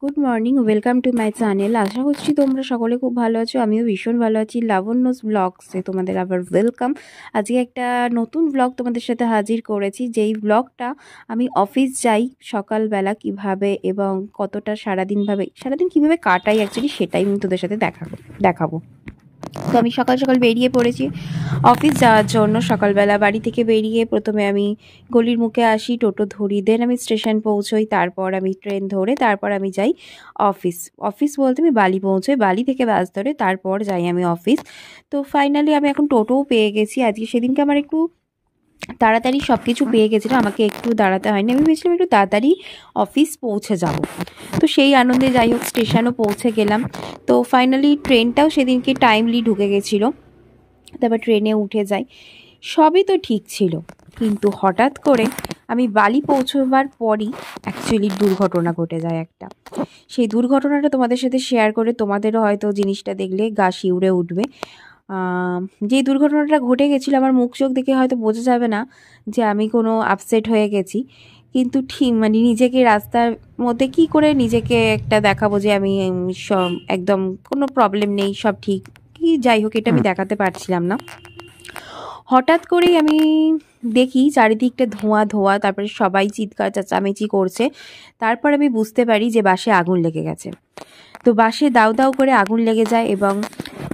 Good morning, welcome to my channel. আশা করছি তোমরা সকলে খুব ভালো আছো। আমিও ভীষণ ভালো আছি। লাবণ্যস ব্লগসে তোমাদের আবার ওয়েলকাম। আজকে একটা নতুন ব্লগ তোমাদের সাথে হাজির করেছি, যেই ব্লগটা আমি অফিস যাই সকালবেলা কিভাবে এবং কতটা সারাদিন কিভাবে কাটাই অ্যাকচুয়ালি, সেটাই আমি তোদের সাথে দেখাবো। তো আমি সকাল সকাল বেরিয়ে পড়েছি অফিস যাওয়ার জন্য। সকালবেলা বাড়ি থেকে বেরিয়ে প্রথমে আমি গলির মুখে আসি, টোটো ধরি, দেন আমি স্টেশন পৌঁছোই, তারপর আমি ট্রেন ধরে তারপর আমি যাই অফিস বলতে আমি বালি পৌঁছোই, বালি থেকে বাস ধরে তারপর যাই আমি অফিস। তো ফাইনালি আমি এখন টোটোও পেয়ে গেছি। আজকে সেদিনকে আমার একটু তাড়াতাড়ি সব কিছু পেয়ে গেছিলো, আমাকে একটু দাঁড়াতে হয়নি। আমি ভেবেছিলাম একটু তাড়াতাড়ি অফিস পৌঁছে যাব। তো সেই আনন্দে যাই হোক স্টেশনও পৌঁছে গেলাম। তো ফাইনালি ট্রেনটাও সেদিনকে টাইমলি ঢুকে গেছিলো, তারপর ট্রেনে উঠে যাই। সবই তো ঠিক ছিল, কিন্তু হঠাৎ করে আমি বালি পৌঁছবার পরই অ্যাকচুয়ালি দুর্ঘটনা ঘটে যায় একটা। সেই দুর্ঘটনাটা তোমাদের সাথে শেয়ার করে তোমাদেরও হয়তো জিনিসটা দেখলে গা শিউরে উঠবে। যে দুর্ঘটনাটা ঘটে গেছিলো, আমার মুখ চোখ দেখে হয়তো বোঝা যাবে না যে আমি কোনো আপসেট হয়ে গেছি, কিন্তু ঠিক মানে নিজেকে রাস্তার মধ্যে কি করে নিজেকে একটা দেখাবো যে আমি সব একদম কোনো প্রবলেম নেই, সব ঠিক, কি যাই হোক এটা আমি দেখাতে পারছিলাম না। হঠাৎ করেই আমি দেখি চারিদিকটা ধোঁয়া ধোঁয়া, তারপরে সবাই চিৎকার চেঁচামেচি করছে। তারপর আমি বুঝতে পারি যে বাসে আগুন লেগে গেছে। তো বাসে দাউ দাউ করে আগুন লেগে যায় এবং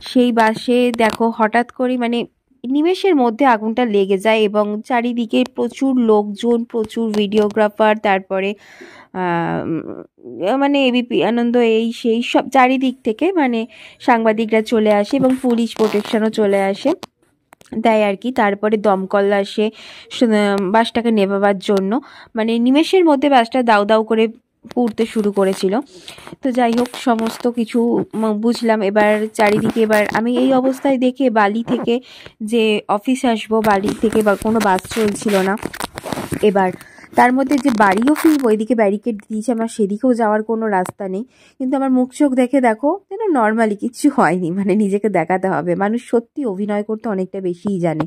সেই বাসে দেখো হঠাৎ করে মানে নিমেষের মধ্যে আগুনটা লেগে যায় এবং চারিদিকে প্রচুর লোকজন, প্রচুর ভিডিওগ্রাফার, তারপরে মানে এবিপি আনন্দ এই সেই সব চারিদিক থেকে মানে সাংবাদিকরা চলে আসে এবং পুলিশ প্রোটেকশনও চলে আসে দেয় আর কি। তারপরে দমকল আসে বাসটাকে নেভাবার জন্য। মানে নিমেষের মধ্যে বাসটা দাউ দাউ করে পুড়তে শুরু করেছিল। তো যাই হোক সমস্ত কিছু বুঝলাম। এবার চারিদিকে এবার আমি এই অবস্থায় দেখে বালি থেকে যে অফিস আসবো, বালি থেকে বা কোনো বাস চলছিল না। এবার তার মধ্যে যে বাড়িও ফিরবো, এদিকে ব্যারিকেড দিয়েছে, আমার সেদিকেও যাওয়ার কোনো রাস্তা নেই। কিন্তু আমার মুখ চোখ দেখে দেখো যেন নর্মালি কিচ্ছু হয়নি, মানে নিজেকে দেখাতে হবে। মানুষ সত্যি অভিনয় করতে অনেকটা বেশিই জানে।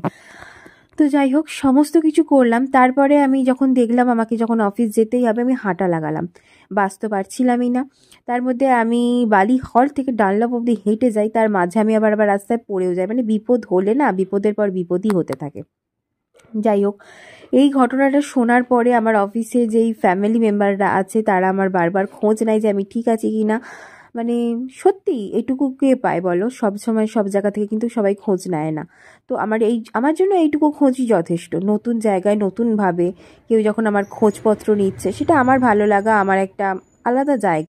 তো যাই হোক সমস্ত কিছু করলাম। তারপরে আমি যখন দেখলাম আমাকে যখন অফিস যেতেই হবে, আমি হাঁটা লাগালাম, বাস তো পারছিলামই না। তার মধ্যে আমি বালি হল থেকে ডানলপ অব্দি হেঁটে যাই, তার মাঝে আমি আবার রাস্তায় পড়েও যাই। মানে বিপদ হলে না, বিপদের পর বিপদই হতে থাকে। যাই হোক এই ঘটনাটা শোনার পরে আমার অফিসে যেই ফ্যামিলি মেম্বাররা আছে তারা আমার বারবার খোঁজ নেয় যে আমি ঠিক আছি কি না। মানে সত্যি এটুকু কে পায় বলো, সব সময় সব জায়গা থেকে কিন্তু সবাই খোঁজ নেয় না। তো আমার জন্য এইটুকু খোঁজই যথেষ্ট। নতুন জায়গায় নতুনভাবে কেউ যখন আমার খোঁজপত্র নিচ্ছে, সেটা আমার ভালো লাগা, আমার একটা আলাদা জায়গা।